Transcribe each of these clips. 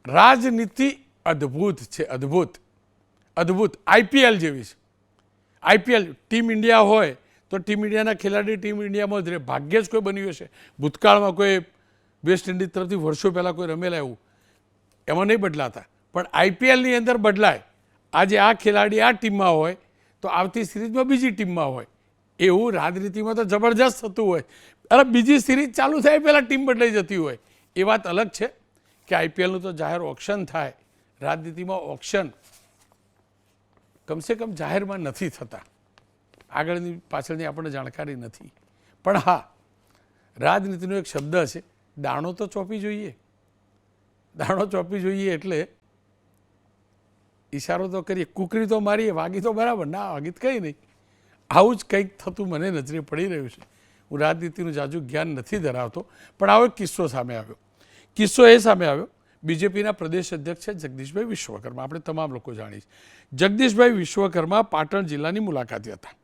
રાજનીતિ અદ્ભુત છે, અદ્ભુત અદ્ભુત આઈપીએલ જેવી છે. આઈપીએલ ટીમ ઇન્ડિયા હોય તો ટીમ ઇન્ડિયાના ખેલાડી ટીમ ઇન્ડિયામાં જ રહે. ભાગ્યે જ કોઈ બન્યું હશે ભૂતકાળમાં, કોઈ વેસ્ટ ઇન્ડિઝ તરફથી વર્ષો પહેલાં કોઈ રમેલા એવું, એમાં નહીં બદલાતા. પણ આઈપીએલની અંદર બદલાય. આજે આ ખેલાડી આ ટીમમાં હોય તો આવતી સિરીઝમાં બીજી ટીમમાં હોય. એવું રાજનીતિમાં તો જબરજસ્ત થતું હોય. અરે બીજી સિરીઝ ચાલુ થાય પહેલાં ટીમ બદલાઈ જતી હોય. એ વાત અલગ છે કે આઈપીએલનું તો જાહેર ઓક્શન થાય. રાજનીતિમાં ઓક્શન કમસે કમ જાહેરમાં નથી થતા. આગળની પાછળની આપણને જાણકારી નથી. પણ હા, રાજનીતિનો એક શબ્દ છે, દાણો તો ચોંપી જોઈએ. દાણો ચોંપી જોઈએ એટલે ઈશારો તો કરીએ, કુકરી તો મારીએ, વાગી તો બરાબર, ના વાગી તો કંઈ નહીં. આવું જ કંઈક થતું મને નજરે પડી રહ્યું છે. હું રાજનીતિનું જાજુ જ્ઞાન નથી ધરાવતો, પણ આવો એક કિસ્સો સામે આવ્યો. કિસ્સો એ સામે આવ્યો, બીજેપીના પ્રદેશ અધ્યક્ષ છે જગદીશભાઈ વિશ્વકર્મા. આપણે તમામ લોકો જાણીએ છીએ. જગદીશભાઈ વિશ્વકર્મા પાટણ જિલ્લાની મુલાકાતે હતા.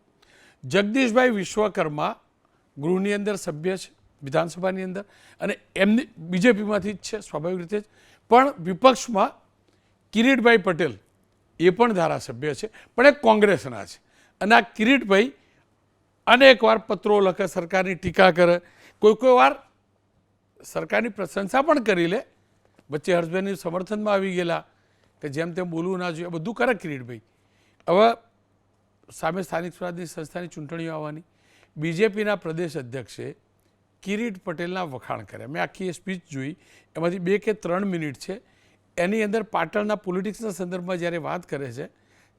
જગદીશભાઈ વિશ્વકર્મા ગૃહની અંદર સભ્ય છે, વિધાનસભાની અંદર, અને એમની બીજેપીમાંથી જ છે સ્વાભાવિક રીતે જ. પણ વિપક્ષમાં કિરીટભાઈ પટેલ એ પણ ધારાસભ્ય છે, પણ એ કોંગ્રેસના છે. અને આ કિરીટભાઈ અનેકવાર પત્રો લખે, સરકારની ટીકા કરે, કોઈ વાર સરકારની પ્રશંસા પણ કરી લે. વચ્ચે હર્ષભાઈની સમર્થનમાં આવી ગયેલા કે જેમ તેમ બોલવું ના જોઈએ, બધું કરે કિરીટભાઈ. હવે સામે સ્થાનિક સ્વરાજની સંસ્થાની ચૂંટણીઓ આવવાની, બીજેપીના પ્રદેશ અધ્યક્ષે કિરીટ પટેલના વખાણ કર્યા. મેં આખી એ સ્પીચ જોઈ, એમાંથી 2 કે 3 મિનિટ છે. એની અંદર પાટણના પોલિટિક્સના સંદર્ભમાં જ્યારે વાત કરે છે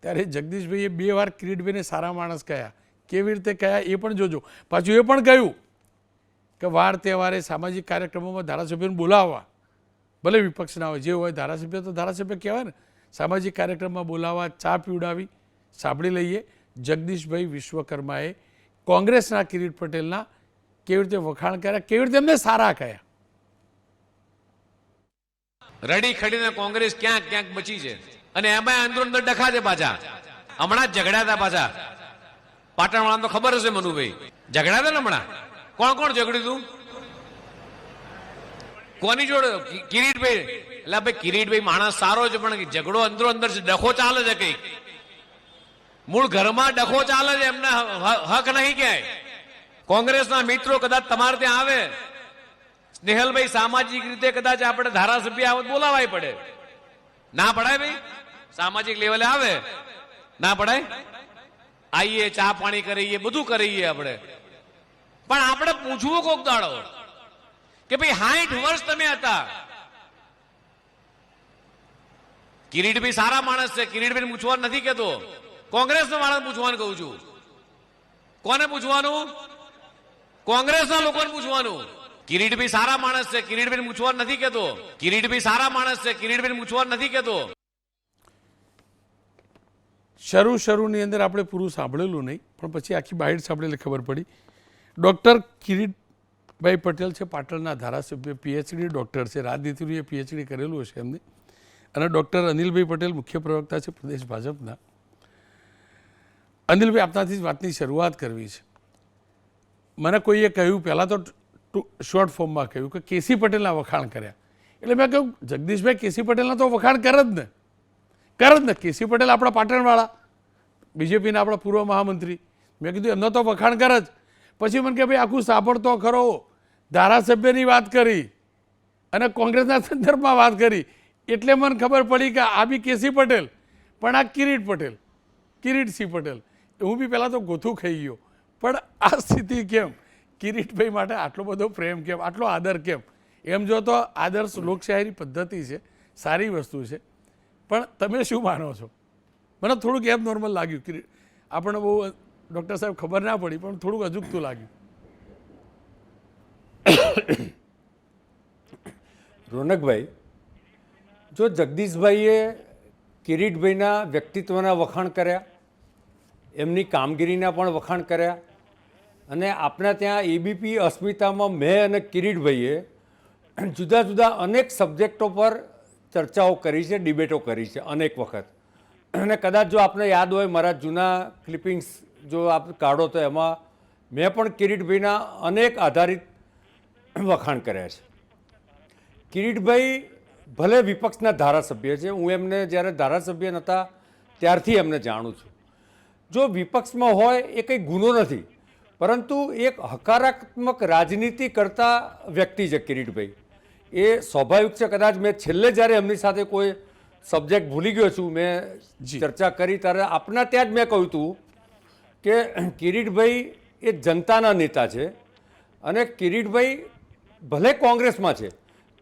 ત્યારે જગદીશભાઈએ 2 વાર કિરીટભાઈને સારા માણસ કહ્યા. કેવી રીતે કહ્યા એ પણ જોજો. પાછું એ પણ કહ્યું કે વાર તહેવારે સામાજિક કાર્યક્રમોમાં ધારાસભ્યોને બોલાવવા, ભલે વિપક્ષના હોય, જે હોય ધારાસભ્ય તો ધારાસભ્ય કહેવાય ને, સામાજિક કાર્યક્રમમાં બોલાવવા, ચા પીવડાવી. સાંભળી લઈએ જગદીશભાઈ વિશ્વકર્માએ કોંગ્રેસના કિરીટ પટેલના કેવી રીતે વખાણ કર્યા, કેવી રીતે એમને સારા કહ્યા. રડી ખડીને કોંગ્રેસ ક્યાંક ક્યાંક બચી છે, અને એમાં અંદર અંદર ડખા છે પાછા. હમણાં જ ઝઘડ્યા હતા પાછા પાટણવાળા, તો ખબર હશે મનુભાઈ, ઝઘડ્યા હતા ને હમણાં. કોણ કોણ ઝઘડ્યું હતું, કોની જોડે? કિરીટભાઈ. એટલે ભાઈ કિરીટભાઈ માણસ સારો છે, પણ ઝઘડો અંદરો અંદર છે, ડખો ચાલે છે. કઈ મૂળ ઘરમાં ડખો ચાલે છે, એમને હક નહીં ક્યાંય. કોંગ્રેસના મિત્રો કદાચ તમારે ત્યાં આવે, સ્નેહલભાઈ, સામાજિક રીતે કદાચ આપણે ધારાસભ્ય આવે બોલાવાય પડે. ના પડાય ભાઈ? સામાજિક લેવલે આવે, ના પડાય? આવીએ, ચા પાણી કરીએ, બધું કરીએ આપણે. પણ આપણે પૂછવું કોક દાડો કે ભાઈ 60 વર્ષ તમે હતા. કિરીટભાઈ સારા માણસ છે, કિરીટભાઈ પૂછવાનું નથી કેતો, કોંગ્રેસનો માણસ પૂછવાનું કહું છું. કોને પૂછવાનું? કોંગ્રેસના લોકોને પૂછવાનું. કિરીટભાઈ સારા માણસ છે, કિરીટભાઈ પૂછવાનું નથી કેતો. કિરીટભાઈ સારા માણસ છે, કિરીટભાઈ પૂછવાનું નથી કેતો. શરૂની અંદર આપણે પૂરું સાંભળેલું નહીં, પણ પછી આખી બાઈટ સાંભળેલી ખબર પડી. ડૉક્ટર કિરીટભાઈ પટેલ છે, પાટણના ધારાસભ્ય, પીએચડી ડૉક્ટર છે, રાજનીતિનું એ પીએચડી કરેલું હશે એમને. અને ડૉક્ટર અનિલભાઈ પટેલ મુખ્ય પ્રવક્તા છે પ્રદેશ ભાજપના. અનિલભાઈ, આપનાથી જ વાતની શરૂઆત કરવી છે. મને કોઈએ કહ્યું, પહેલાં તો શોર્ટ ફોર્મમાં કહ્યું કે કેસી પટેલના વખાણ કર્યા. એટલે મેં કહ્યું જગદીશભાઈ કેસી પટેલના તો વખાણ કરે જ ને. કેસી પટેલ આપણા પાટણવાળા, બીજેપીના આપણા પૂર્વ મહામંત્રી. મેં કીધું એમનો તો વખાણ કરે જ. પછી મને કે ભાઈ આખું સાંભળતો ખરો, ધારાસભ્યની વાત કરી અને કોંગ્રેસના સંદર્ભમાં વાત કરી, એટલે મને ખબર પડી કે આ બી કેસી પટેલ, પણ આ કિરીટ પટેલ, કિરીટસિંહ પટેલ. હું બી પહેલાં તો ગોથું ખાઈ ગયો. પણ આ સ્થિતિ કેમ? કિરીટભાઈ માટે આટલો બધો પ્રેમ કેમ, આટલો આદર કેમ? એમ જો તો આદર્શ લોકશાહીની પદ્ધતિ છે, સારી વસ્તુ છે. પણ તમે શું માનો છો? મને થોડુંક એમ નોર્મલ લાગ્યું. આપણને બહુ ડૉક્ટર સાહેબ ખબર ના પડી, પણ થોડુંક અજુગતું લાગ્યું. રોનકભાઈ, જો જગદીશભાઈએ કિરીટભાઈના વ્યક્તિત્વના વખાણ કર્યા, એમની કામગીરીના પણ વખાણ કર્યા, અને આપણા ત્યાં એબીપી અસ્મિતામાં મેં અને કિરીટભાઈએ જુદા જુદા અનેક સબ્જેક્ટો પર ચર્ચાઓ કરી છે, ડિબેટો કરી છે અનેક વખત. અને કદાચ જો આપને યાદ હોય, મારા જૂના ક્લિપિંગ્સ જો આપ કાઢો તો એમાં મેં પણ કિરીટભાઈના અનેક આધારિત વખાણ કર્યા છે. કિરીટભાઈ ભલે વિપક્ષના ધારાસભ્ય છે, હું એમને જ્યારે ધારાસભ્ય નહોતા ત્યારથી એમને જાણું છું. જો વિપક્ષમાં હોય એ કંઈ ગુનો નથી, પરંતુ એક હકારાત્મક રાજનીતિ કરતા વ્યક્તિ છે કિરીટભાઈ. એ સ્વાભાવિક છે. કદાચ મેં છેલ્લે જ્યારે એમની સાથે કોઈ સબ્જેક્ટ ભૂલી ગયો છું, મેં ચર્ચા કરી ત્યારે આપના ત્યાં જ મેં કહ્યું હતું કે કિરીટભાઈ એ જનતાના નેતા છે અને કિરીટભાઈ ભલે કોંગ્રેસમાં છે,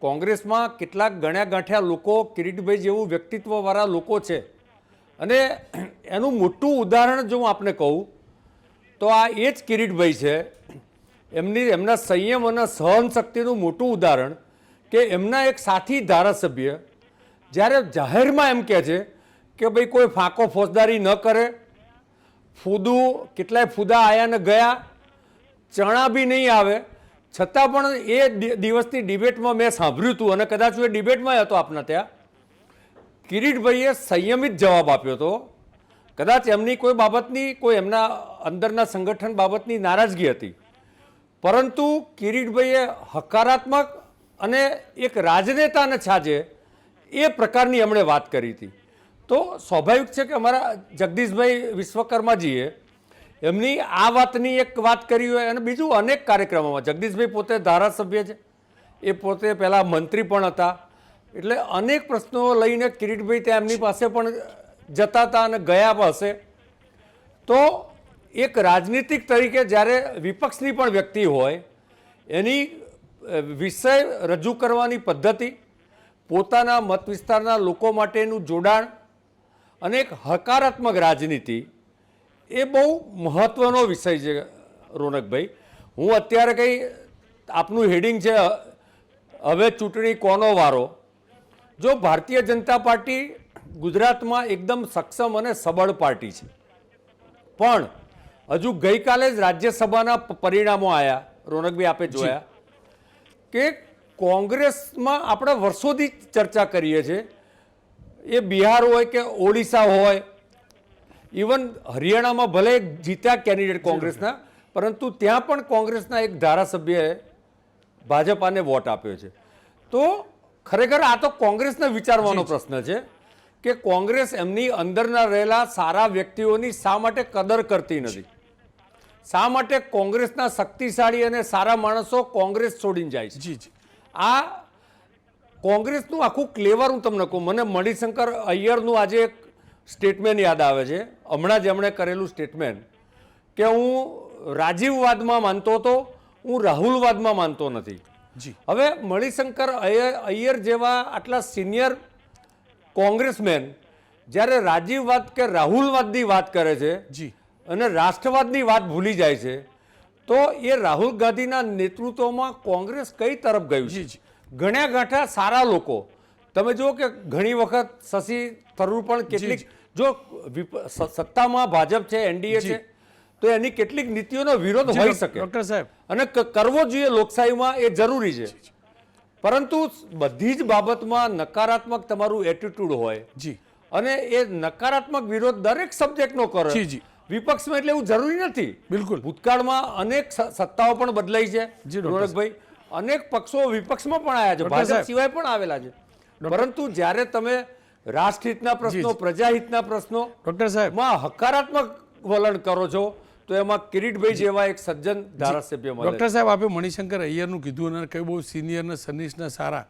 કોંગ્રેસમાં કેટલાક ગણ્યા ગાંઠ્યા લોકો કિરીટભાઈ જેવું વ્યક્તિત્વવાળા લોકો છે. અને એનું મોટું ઉદાહરણ જો હું આપને કહું તો આ એ જ કિરીટભાઈ છે. એમના સંયમ અને સહન શક્તિનું મોટું ઉદાહરણ કે એમના એક સાથી ધારાસભ્ય જ્યારે જાહેરમાં એમ કહે છે કે ભાઈ કોઈ ફાંકો ફોજદારી ન કરે, કેટલાય ફૂદા આયા ને ગયા, ચણા બી નહીં આવે, છતાં પણ એ દિવસની ડિબેટમાં મેં સાંભળ્યું હતું અને કદાચ હું એ ડિબેટમાં હતો આપના ત્યાં, કિરીટભાઈએ સંયમિત જવાબ આપ્યો હતો. કદાચ એમની કોઈ બાબતની, કોઈ એમના અંદરના સંગઠન બાબતની નારાજગી હતી, પરંતુ કિરીટભાઈએ હકારાત્મક અને એક રાજનેતાને છાજે એ પ્રકારની એમણે વાત કરી હતી. તો સ્વાભાવિક છે કે અમારા જગદીશભાઈ વિશ્વકર્માજીએ એમની આ વાતની એક વાત કરી હોય. અને બીજું અનેક કાર્યક્રમોમાં જગદીશભાઈ પોતે ધારાસભ્ય છે, એ પોતે પહેલાં મંત્રી પણ હતા, એટલે અનેક પ્રશ્નો લઈને કિરીટભાઈ ત્યાં એમની પાસે પણ જતા હતા અને ગયા પણ હશે. તો એક રાજનીતિક તરીકે જ્યારે વિપક્ષની પણ વ્યક્તિ હોય, એની વિષય રજૂ કરવાની પદ્ધતિ, પોતાના મત વિસ્તારના લોકો માટેનું જોડાણ અને એક હકારાત્મક રાજનીતિ, એ બહુ મહત્ત્વનો વિષય છે રોનકભાઈ. હું અત્યારે કંઈ આપનું હેડિંગ છે હવે ચૂંટણી કોનો વારો. જો ભારતીય જનતા પાર્ટી ગુજરાતમાં એકદમ સક્ષમ અને સબળ પાર્ટી છે, પણ હજુ ગઈકાલે જ રાજ્યસભાના પરિણામો આવ્યા. રોનકભાઈ આપે જોયા કે કોંગ્રેસમાં આપણે વર્ષોથી ચર્ચા કરીએ છીએ, એ બિહાર હોય કે ઓડિશા હોય, ઇવન હરિયાણામાં ભલે જીત્યા કેન્ડિડેટ કોંગ્રેસના, પરંતુ ત્યાં પણ કોંગ્રેસના એક ધારાસભ્યએ ભાજપાને વોટ આપ્યો છે. તો ખરેખર આ તો કોંગ્રેસને વિચારવાનો પ્રશ્ન છે કે કોંગ્રેસ એમની અંદરના રહેલા સારા વ્યક્તિઓની શા માટે કદર કરતી નથી, શા માટે કોંગ્રેસના શક્તિશાળી અને સારા માણસો કોંગ્રેસ છોડીને જાય છે. જી જી, આ કોંગ્રેસનું આખું ક્લેવર હું તમને કહું. મને મણિશંકર અય્યરનું આજે એક સ્ટેટમેન્ટ યાદ આવે છે, હમણાં જ એમણે કરેલું સ્ટેટમેન્ટ કે હું રાજીવવાદમાં માનતો હતો, હું રાહુલવાદમાં માનતો નથી. જી, હવે મણિશંકર અય્યર જેવા આટલા સિનિયર કોંગ્રેસમેન જ્યારે રાજીવવાદ કે રાહુલવાદની વાત કરે છે જી, અને રાષ્ટ્રવાદની વાત ભૂલી જાય છે, તો એ રાહુલ ગાંધીના નેતૃત્વમાં કોંગ્રેસ કઈ તરફ ગયું છે. જી જી, ગણ્યા ગાંઠા સારા લોકો તમે જુઓ કે ઘણી વખત શશી થરૂર પણ કેટલીક, જો સત્તામાં ભાજપ છે, એનડીએ છે, તો એની કેટલીક નીતિઓનો વિરોધ હોઈ શકે ડૉક્ટર સાહેબ, અને કરવો જોઈએ લોકશાહીમાં, એ જરૂરી છે. પરંતુ બધી જ બાબતમાં નકારાત્મક તમારું એટીટ્યુડ હોય જી, અને એ નકારાત્મક વિરોધ દરેક સબ્જેક્ટનો કરે જી જી, વિપક્ષમાં, એટલે એવું જરૂરી નથી. બિલકુલ, ભૂતકાળમાં અનેક સત્તાઓ પણ બદલાઈ છે જી, ડૉક્ટર રોનકભાઈ, અનેક પક્ષો વિપક્ષમાં પણ આવ્યા છે, ડૉક્ટર ભાજપ સાહેબ, સિવાય પણ આવેલા છે. પરંતુ જ્યારે તમે રાષ્ટ્રહિતના પ્રશ્નો, પ્રજાહિતના પ્રશ્નો ડૉક્ટર સાહેબ, માં હકારાત્મક વલણ કરો છો, તો એમાં કિરીટભાઈ જેવા એક સજ્જન ધારાસભ્ય મળે. ડૉક્ટર સાહેબ, આપે મણિશંકર અય્યરનું કીધું અને કઈ બહુ સિનિયર ને સનિષ્ઠ ને સારા,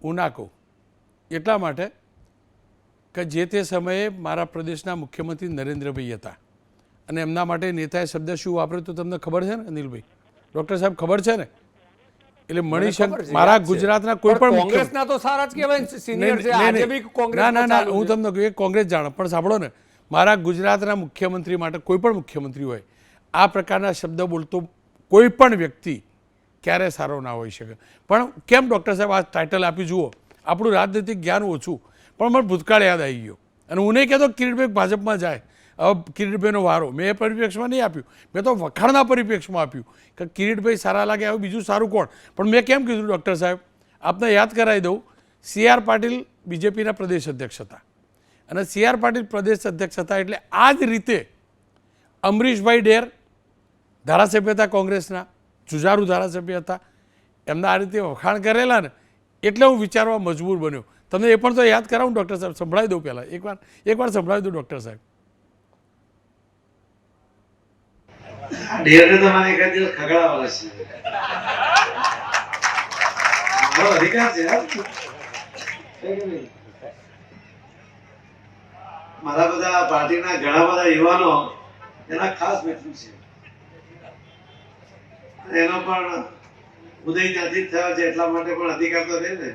હું ના કહું એટલા માટે કે જે તે સમયે મારા પ્રદેશના મુખ્યમંત્રી નરેન્દ્રભાઈ હતા અને એમના માટે નેતાએ શબ્દ શું વાપર્યો તો તમને ખબર છે ને અનિલભાઈ? ડૉક્ટર સાહેબ ખબર છે ને? એટલે મણિશંકર મારા ગુજરાતના કોઈ પણ કોંગ્રેસના તો સારા જ કહેવાય, સિનિયર છે, આજે બી કોંગ્રેસ. ના ના, હું તમને કહું એ કોંગ્રેસ જાણે, પણ સાંભળો ને, મારા ગુજરાતના મુખ્યમંત્રી માટે કોઈ પણ મુખ્યમંત્રી હોય આ પ્રકારના શબ્દ બોલતો કોઈ પણ વ્યક્તિ ક્યારે સારો ના હોઈ શકે. પણ કેમ ડૉક્ટર સાહેબ આ ટાઇટલ આપી જુઓ, આપણું રાજનૈતિક જ્ઞાન ઓછું, પણ મને ભૂતકાળ યાદ આવી ગયો. અને હું નહીં કહેતો કિરીટભાઈ ભાજપમાં જાય, હવે કિરીટભાઈનો વારો, મેં એ પરિપ્રેક્ષમાં નહીં આપ્યું, મેં તો વખાણના પરિપ્રેક્ષમાં આપ્યું કે કિરીટભાઈ સારા લાગે, હવે બીજું સારું કોણ. પણ મેં કેમ કીધું ડૉક્ટર સાહેબ, આપને યાદ કરાવી દઉં, સી.આર. પાટીલ બીજેપીના પ્રદેશ અધ્યક્ષ હતા અને સી.આર. પાટીલ પ્રદેશ અધ્યક્ષ હતા એટલે આ જ રીતે અમરીશભાઈ ડેર ધારાસભ્ય હતા કોંગ્રેસના, જુજારુ ધારાસભ્ય હતા, એમના આ રીતે વખાણ કરેલા ને એટલે હું વિચારવા મજબૂર બન્યો. તમને એ પણ તો યાદ કરાવું ડૉક્ટર સાહેબ, સંભળાવી દઉં પહેલાં એકવાર સંભળાવી દઉં ડૉક્ટર સાહેબ. ડેરને તમારે એક દિવસ ખગડાવવાનો છે. મારો અધિકાર છે. મારા બધા પાર્ટીના ઘણા બધા યુવાનો એના ખાસ મિત્રો છે. એનો પણ ઉદય ત્યાંથી થયો છે એટલા માટે પણ અધિકાર તો રહે ને.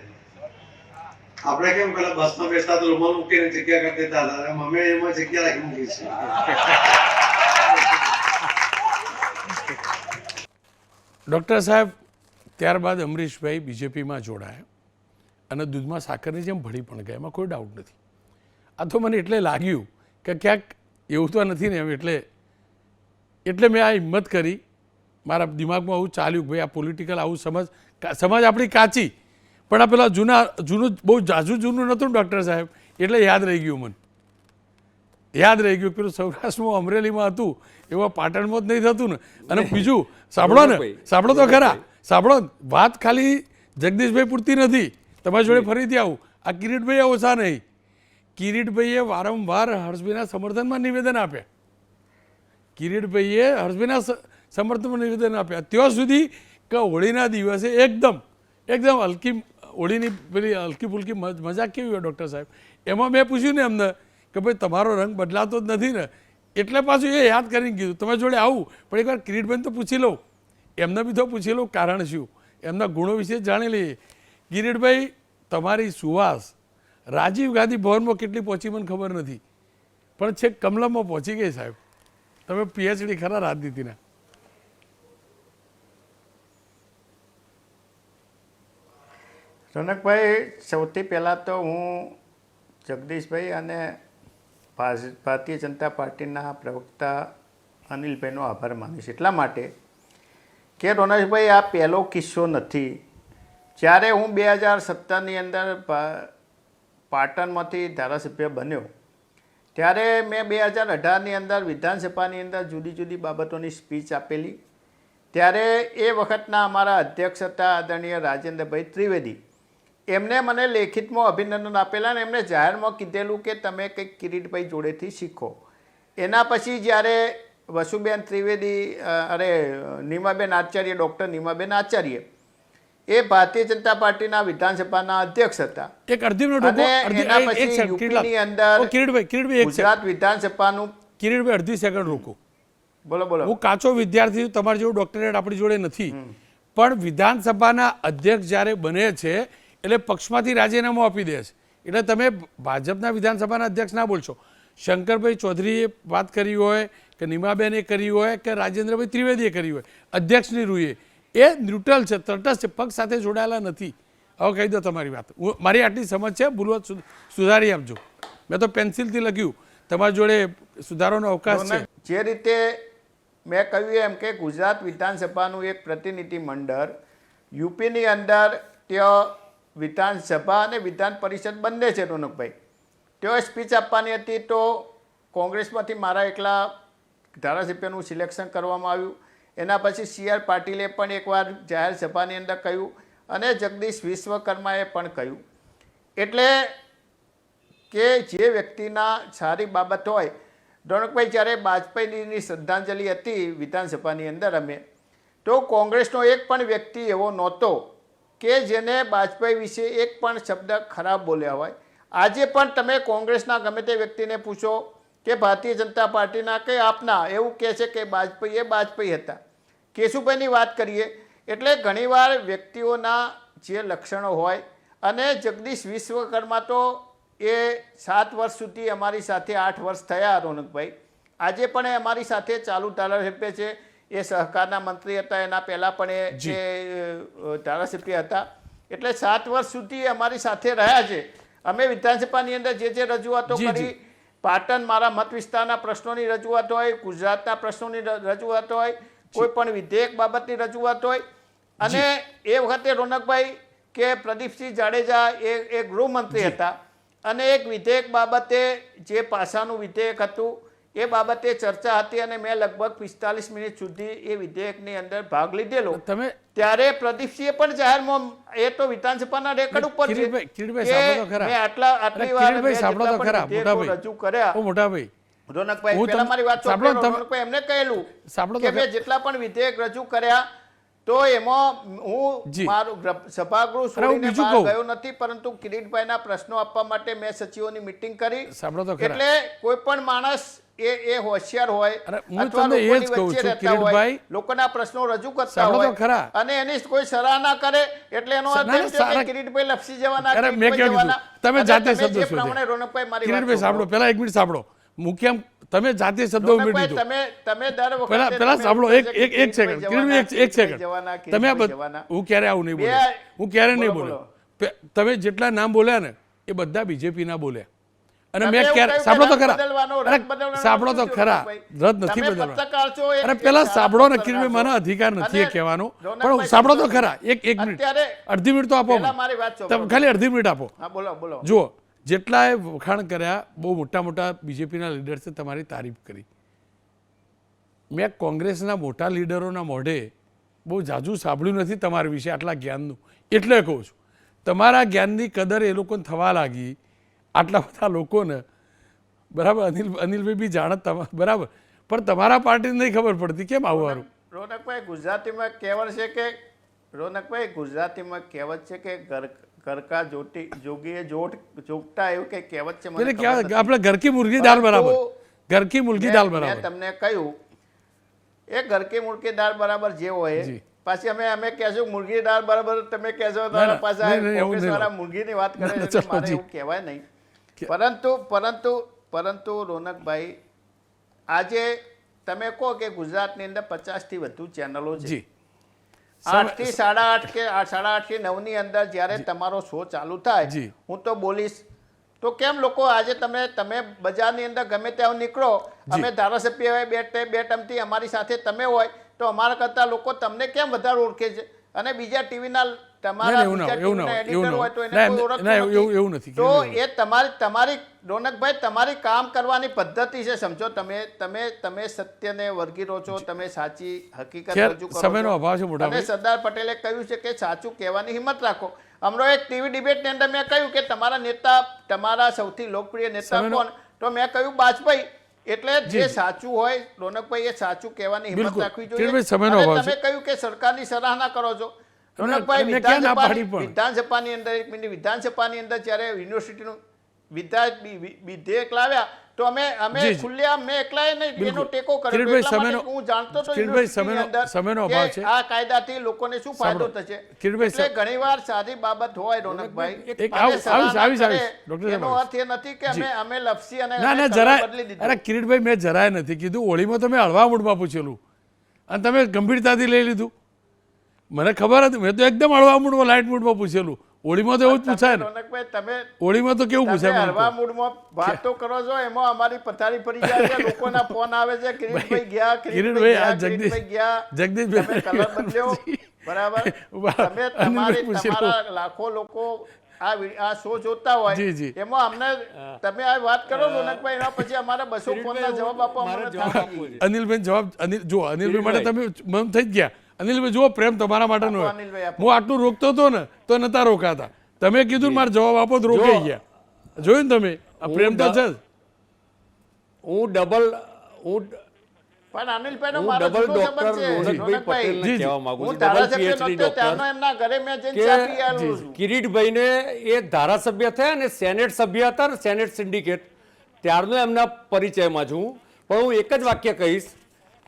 આપણે કેમ પેલા બસમાં બેસતા તો રૂમાલ મૂકીને જગ્યા કરી દેતા હતા, અમે એમાં જગ્યા રાખી મૂકી છે. ડૉક્ટર સાહેબ ત્યારબાદ અમરીશભાઈ બીજેપીમાં જોડાયા અને દૂધમાં સાકરની જેમ ભળી પણ ગયા, એમાં કોઈ ડાઉટ નથી. આ તો મને એટલે લાગ્યું કે ક્યાંક એવું તો નથી ને એમ, એટલે મેં આ હિંમત કરી. મારા દિમાગમાં આવું ચાલ્યું કે ભાઈ આ પોલિટિકલ આવું સમજ આપણી કાચી, પણ આ પેલા જૂનું બહુ જાજુ જૂનું નહોતું ડૉક્ટર સાહેબ, એટલે યાદ રહી ગયું મને. યાદ રહી ગયું પેલું સૌરાષ્ટ્રમાં અમરેલીમાં હતું એવા પાટણમાં જ નહીં થતું ને. અને બીજું સાંભળો તો ખરા, સાંભળો, વાત ખાલી જગદીશભાઈ પૂરતી નથી. તમારી જોડે ફરીથી આવું, આ કિરીટભાઈ ઓછા નહીં. કિરીટભાઈએ વારંવાર હર્ષભાઈના સમર્થનમાં નિવેદન આપ્યા. કિરીટભાઈએ હર્ષભાઈના સમર્થનમાં નિવેદન આપ્યા ત્યાં સુધી કે હોળીના દિવસે એકદમ હોળીની પેલી હલકી ફુલકી મજાક કેવી હોય ડૉક્ટર સાહેબ, એમાં મેં પૂછ્યું ને એમને કે ભાઈ તમારો રંગ બદલાતો જ નથી ને, એટલે પાછું એ યાદ કરીને કીધું તમારી જોડે આવું, પણ એકવાર કિરીટભાઈને તો પૂછી લઉં, એમને બી તો પૂછી લઉં કારણ શું, એમના ગુણો વિશે જાણી લઈએ. કિરીટભાઈ, તમારી સુવાસ રાજીવ ગાંધી ભવનમાં કેટલી પહોંચી મને ખબર નથી, પણ છેક કમલમમાં પહોંચી ગઈ સાહેબ. તમે પીએચડી ખરા રાજનીતિના. રોનકભાઈ, સૌથી પહેલાં તો હું જગદીશભાઈ અને ભારતીય જનતા પાર્ટીના પ્રવક્તા અનિલભાઈનો આભાર માનીશ એટલા માટે કે રોનકભાઈ આ પહેલો કિસ્સો નથી. જ્યારે હું 2017ની અંદર પાટણમાંથી ધારાસભ્ય બન્યો ત્યારે મેં 2018ની અંદર વિધાનસભાની અંદર જુદી જુદી બાબતોની સ્પીચ આપેલી. ત્યારે એ વખતના અમારા અધ્યક્ષ હતા આદરણીય રાજેન્દ્રભાઈ ત્રિવેદી, એમને મને લેખિતમાં અભિનંદન આપેલા અને એમને જાહેરમાં કીધેલું કે તમે કંઈક કિરીટભાઈ જોડેથી શીખો. એના પછી જ્યારે વસુબેન ત્રિવેદી નીમાબેન આચાર્ય, ડૉક્ટર નીમાબેન આચાર્ય, એ ભારતીય જનતા પાર્ટીના વિધાનસભાના અધ્યક્ષ હતા. એક અડધી મિનિટ અને એના પછી યુપીની અંદર ગુજરાત વિધાનસભાનું. કિરીટભાઈ અડધી સેકન્ડ રોકો. બોલો. હું કાચો વિદ્યાર્થી, તમારી જેવું ડોક્ટરેટ આપણી જોડે નથી, પણ વિધાનસભાના અધ્યક્ષ જ્યારે બને છે એટલે પક્ષમાંથી રાજીનામું આપી દે છે, એટલે તમે ભાજપના વિધાનસભાના અધ્યક્ષ ના બોલશો. શંકરભાઈ ચૌધરીએ વાત કરી હોય કે નીમાબેને કરી હોય કે રાજેન્દ્રભાઈ ત્રિવેદીએ કરી હોય, અધ્યક્ષની રૂએ એ ન્યુટ્રલ છે, તટસ્થ છે, પક્ષ સાથે જોડાયેલા નથી. હવે કહી દો તમારી વાત. મારી આટલી સમજ છે, ભૂલવત સુધારી આપજો. મેં તો પેન્સિલથી લખ્યું, તમારી જોડે સુધારોનો અવકાશ છે. જે રીતે મેં કહ્યું એમ કે ગુજરાત વિધાનસભાનું એક પ્રતિનિધિ મંડળ યુપીની અંદર ત્યાં વિધાનસભા અને વિધાન પરિષદ બંને છે રોનકભાઈ, તેઓ સ્પીચ આપવાની હતી તો કોંગ્રેસમાંથી મારા એકલા ધારાસભ્યનું સિલેક્શન કરવામાં આવ્યું. એના પછી CR પાટીલે પણ એકવાર જાહેર સભાની અંદર કહ્યું અને જગદીશ વિશ્વકર્માએ પણ કહ્યું. એટલે કે જે વ્યક્તિના સારી બાબત હોય. રોનકભાઈ, જ્યારે વાજપેયીની શ્રદ્ધાંજલિ હતી વિધાનસભાની અંદર અમે, તો કોંગ્રેસનો એક પણ વ્યક્તિ એવો નહોતો કે જેને વાજપેયી વિશે એક પણ શબ્દ ખરાબ બોલ્યા હોય. આજે પણ તમે કોંગ્રેસના ગમે તે વ્યક્તિને પૂછો કે ભારતીય જનતા પાર્ટીના કે આપના, એવું કહે છે કે વાજપેયી એ વાજપેયી હતા. કેશુભાઈની વાત કરીએ એટલે ઘણીવાર વ્યક્તિઓના જે લક્ષણો હોય, અને જગદીશ વિશ્વકર્મા તો એ 7 વર્ષ સુધી અમારી સાથે 8 વર્ષ થયા રોનકભાઈ, આજે પણ એ અમારી સાથે ચાલુ ધારાસભ્ય છે. એ સહકારના મંત્રી હતા, એના પહેલાં પણ એ ધારાસભ્ય હતા. એટલે 7 વર્ષ સુધી અમારી સાથે રહ્યા છે. અમે વિધાનસભાની અંદર જે રજૂઆતો કરી, પાટણ મારા મત વિસ્તારના પ્રશ્નોની રજૂઆત હોય, ગુજરાતના પ્રશ્નોની રજૂઆત હોય, કોઈ પણ વિધેયક બાબતની રજૂઆત હોય, અને એ વખતે રોનકભાઈ કે પ્રદીપસિંહ જાડેજા એ ગૃહમંત્રી હતા, અને એક વિધેયક બાબતે જે પાસાનું વિધેયક હતું એ બાબતે ચર્ચા હતી અને મેં લગભગ 45 મિનિટ સુધી એ વિધેયકની અંદર ભાગ લીધેલો. તમે ત્યારે પ્રદીપસિંહે પણ જાહેરમાં એ તો વિધાનસભાના રેકર્ડ ઉપર છે કિરીટભાઈ સાંભળો તો કે ખરા. મેં આટલી વાર કિરીટભાઈ મેં સાંભળો તો જેટલા ખરા, પણ વિધેયકો મોટાભાઈ. રજૂ કર્યા. ઓ મોટાભાઈ, રોનકભાઈ હું પહેલા તમ- મારી વાત સાંભળો સાંભળો. તમે- રોનકભાઈ એમને કહેલું સાંભળો તો કે મેં ખરા. જેટલા પણ વિધેયક રજૂ કર્યા તો એમાં હું જી. મારું સભાગૃહ હું છોડીને બીજું બહાર કહું. ગયો નથી, પરંતુ કિરીટભાઈના પ્રશ્નો આપવા માટે મેં સચિવોની મીટિંગ કરી. સાંભળો તો ખરા. એટલે કોઈ પણ માણસ એ હોશિયાર હોય અરે હું અથવા તમને એ જ લોકોની કહું વચ્ચે છું, રહેતા હોય, કિરીટભાઈ. લોકોના પ્રશ્નો રજૂ કરતા સાંભળો તો હોય ખરા. અને એની કોઈ સરાહના કરે એટલે એનો અર્થ ના, એમ છે કે સારા- કિરીટભાઈ લપસી જવાના, અરે મેં કિરીટભાઈ ક્યાં કીધું? જવાના. તમે અને જાતે તમે શબ્દો જે શોધ્યા. પ્રમાણે રોનકભાઈ મારી વાત કિરીટભાઈ સાંભળો, સાંભળો. પહેલા એક મિનિટ સાંભળો. મુખ્યમ તમે જાતે શબ્દો ઉમેરી રોનકભાઈ, દીધો. તમે દર વખતે પહેલા તમે સાંભળો, એવું એક કહે છે એક કે એક સેકન્ડ કિરીટભાઈ કિરીટભાઈ, એક સેકન્ડ જવાના, તમે આ કિરીટભાઈ જવાના. હું ક્યારે આવું નહીં બે- બોલ્યો, હું ક્યારે નહીં બોલો, બોલ્યો. તમે જેટલા નામ બોલ્યા ને એ બધા બીજેપી ના બોલ્યા. અને તમે મેં એવું ક્યારે કહ્યું કે સાંભળો તો રદ ખરા. બદલવાનો, રદ અરે બદલવાનો સાંભળો તો શું છે, ખરા. રોનકભાઈ? રદ નથી તમે બદલવાનો. પત્રકાર છો, એક- અરે એક પેલા સારા સાંભળો ને પત્રકાર કિરીટભાઈ, છો. મને અધિકાર નથી એ અને કહેવાનો, પણ રોનકભાઈ સાંભળો તો સાંભળો. ખરા. એક મિનિટ, અત્યારે અડધી મિનિટ તો આપો પહેલા મને. મારી વાત તમે સાંભળો. ખાલી અડધી મિનિટ આપો. હા, બોલો બોલો. જુઓ, જેટલાએ વખાણ કર્યા, બહુ મોટા મોટા બીજેપીના લીડર્સે તમારી તારીફ કરી. મેં કોંગ્રેસના મોટા લીડરોના મોઢે બહુ જાજુ સાંભળ્યું નથી તમારા વિશે આટલા જ્ઞાનનું. એટલે કહું છું, તમારા જ્ઞાનની કદર એ લોકોને થવા લાગી, આટલા બધા લોકોને. બરાબર, અનિલભાઈ બી જાણત બરાબર, પણ તમારા પાર્ટીને નહીં ખબર પડતી કેમ આવું વારું. રોનકભાઈ, ગુજરાતીમાં કહેવત છે કે રોનકભાઈ ગુજરાતીમાં કહેવત છે કે ઘરકા જોગીએ જોગતા એવું કે કહેવત છે. મને એટલે ખબર નથી. આપણે ઘર કી મુર્ગી દાલ બરાબર, ઘર કી મુર્ગી દાલ મેં બરાબર. તમને કહ્યું એ ઘર કી મુર્ગી દાળ બરાબર જે હોય, જી. પાછી અમે કહેશું મુર્ગી દાળ બરાબર, તમે કહેશો ના, તમારા પાછા નહીં, નહીં, એવું કોંગ્રેસ નહીં. વાળા મુર્ગીની વાત કરે ના, એટલે ચલો, મારે જી. એવું કહેવાય નહીં. પરંતુ રોનકભાઈ, આજે તમે કહો કે ગુજરાતની અંદર 50 થી વધુ ચેનલો છે. જી. 8 થી 8:30 કે 8:30 થી 9 ની અંદર જ્યારે તમારો શો ચાલુ થાય, જી. હું તો બોલીશ તો કેમ લોકો આજે તમે બજારની અંદર ગમે ત્યાં નીકળો, અમે ધારાસભ્ય હોય બે ટર્મથી અમારી સાથે તમે હોય તો અમારા કરતા લોકો તમને કેમ વધારે ઓળખે છે અને બીજા ટીવીના તમારા એવું ના બીજા હોય, એવું ના ટીવીના હોય, એડિટર એવું હોય તો ના એને કોઈ હોય. ઓળખતું ના, નથી. એવું નથી. તો એ તમારી રોનકભાઈ, તમારી કામ કરવાની પદ્ધતિ છે. સમજો તમે સત્યને વર્ગીરો છો, તમે સાચી હકીકત ખેર, રજૂ કરો સમયનો છો. અભાવ છે મોટા અને ભાઈ. સરદાર પટેલે કહ્યું છે કે સાચું કહેવાની હિંમત રાખો. હમણાં એક ટીવી ડિબેટની અંદર મેં કહ્યું કે તમારા નેતા, તમારા સૌથી લોકપ્રિય નેતા સમયનો- કોણ? તો મેં કહ્યું બાજપાઈ. એટલે જે સાચું હોય રોનકભાઈ, એ સાચું કહેવાની હિંમત બિલકુલ. રાખવી કિરીટભાઈ, જોઈએ. સમયનો અને અભાવ તમે છે. કહ્યું કે સરકારની સરાહના કરો છો. રોનકભાઈ, તમને ક્યાં ના પાડી પણ? વિધાનસભાની અંદર એક મિનિટ, વિધાનસભાની અંદર જ્યારે યુનિવર્સિટીનું વિધેયક લાવ્યા તો અમે જી, જી. ખુલ્લેઆમ મેં એકલાએ નહીં એનો બિલકુલ. ટેકો કર્યો. કિરીટભાઈ, એટલા માટે સમયનો- હું જાણતો હતો કિરીટભાઈ, યુનિવર્સિટીની અંદર સમયનો કે અભાવ છે. આ કાયદાથી લોકોને શું ફાયદો સાંભળો. થશે. કિરીટભાઈ, એટલે ઘણીવાર સાદી બાબત હોય રોનકભાઈ, એક અને આવીશ, સરાહના આવીશ, કરે, ડૉક્ટર સાહેબ, એનો આવીશ. અર્થ એ નથી કે અમે લપસી અને ના અમે ના કલર જરાય, બદલી દીધો. અરે કિરીટભાઈ, મેં જરાય નથી કીધું. હોળીમાં તમે હળવા મૂડમાં પૂછેલું અને તમે ગંભીરતાથી લઈ લીધું. મને ખબર હતી, મેં તો એકદમ હળવા મૂડમાં, લાઇટ મૂડમાં પૂછેલું. હોળીમાં તો એવું જ પૂછાય ને. રોનકભાઈ, તમે હોળીમાં તો કેવું તમે પૂછાય મને હળવા કહો. મૂડમાં વાતો કરો છો, એમાં અમારી પથારી ફરી જાય છે. લોકોના ફોન આવે છે, કિરીટભાઈ ગયા, કિરીટભાઈ, આ કિરીટભાઈ ગયા. જગદીશભાઈ, તમે કલર બદલ્યો, બરાબર. ઉભા, તમે અનિલભાઈ પૂછેલું. તમારા લાખો લોકો આ શો જોતા હોય, જી, જી. એમાં અમને તમે આ વાત કરો રોનકભાઈ, એના પછી અમારા 200 ફોનના જવાબ આપવા અમને થાય. અનિલભાઈ જવાબ, જો અનિલભાઈ માટે તમે મન થઈ જ ગયા. અનિલભાઈ જુઓ, પ્રેમ તમારા માટે નો આપો, અનિલભાઈ, આપો. હું આટલું રોકતો હતો ને તો નતા રોકાતા. તમે કીધું ને મારે જવાબ આપો તો રોકાઈ ગયા. જોયું ને તમે, આ પ્રેમ તો છે જ. પણ અનિલભાઈનો હું મારો ડબલ જૂનો ડોક્ટર સંબંધ છે, રોનકભાઈ રોનકભાઈ. પટેલને જી, કહેવા માંગુ હું છું, ડબલ ધારાસભ્ય PhD નહોતો ત્યારનો ડોક્ટર એમના ઘરે મેં જઈને કે ચા પી આવેલો છું. કિરીટભાઈને એ ધારાસભ્ય થયા અને સેનેટ સભ્ય હતા ને, સેનેટ સિન્ડિકેટ, ત્યારનો એમના પરિચયમાં છું. પણ હું એક જ વાક્ય કહીશ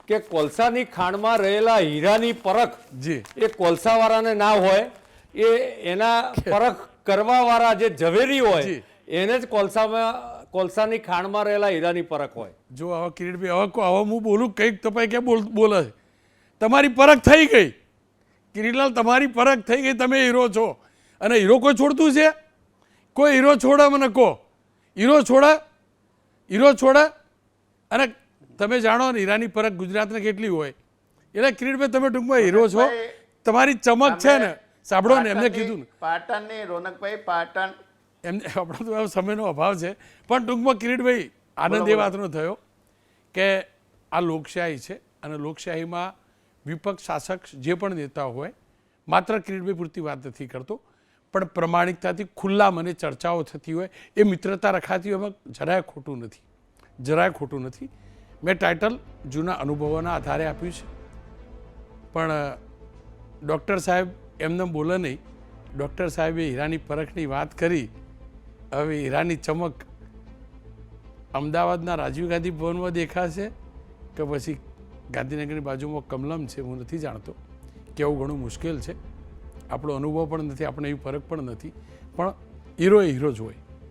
કે કોલસાની ખાણમાં રહેલા હીરાની પરખ જી. એ કોલસાવાળાને ના હોય, એ એના પરખ કરવાવાળા જે ઝવેરી હોય જી. એને જ કોલસાની ખાણમાં રહેલા હીરાની પરખ હોય. જો આવા કિરીટભાઈ, હવે હું બોલું કંઈક तपाईँ ક્યાં બોલે છે. તમારી પરખ થઈ ગઈ કિરીટલાલ, તમારી પરખ થઈ ગઈ. તમે હીરો છો અને હીરો કોઈ છોડતું છે? કોઈ હીરો છોડે મને કહો. હીરો છોડે અને તમે જાણો ને હીરાની પરખ ગુજરાતને કેટલી હોય. એટલે કિરીટભાઈ, તમે ટૂંકમાં હીરો છો. તમારી ચમક છે ને, સાંભળો ને, એમને કીધું ને, પાટણની રોનકભાઈ, પાટણ એમને આપણો તો સમયનો અભાવ છે, પણ ટૂંકમાં કિરીટભાઈ, આનંદ એ વાતનો થયો કે આ લોકશાહી છે અને લોકશાહીમાં વિપક્ષ શાસક જે પણ નેતા હોય, માત્ર કિરીટભાઈ પૂરતી વાત નથી કરતો, પણ પ્રમાણિકતાથી ખુલ્લા મને ચર્ચાઓ થતી હોય, એ મિત્રતા રખાતી હોય, એમાં જરાય ખોટું નથી. મેં ટાઇટલ જૂના અનુભવોના આધારે આપ્યું છે, પણ ડૉક્ટર સાહેબ એમને બોલે નહીં. ડૉક્ટર સાહેબે હીરાની પરખની વાત કરી. હવે હીરાની ચમક અમદાવાદના રાજીવ ગાંધી ભવનમાં દેખાશે કે પછી ગાંધીનગરની બાજુમાં કમલમ છે, હું નથી જાણતો. કહેવું ઘણું મુશ્કેલ છે. આપણો અનુભવ પણ નથી, આપણે એવી ફરક પણ નથી, પણ હીરો એ હીરો જ હોય.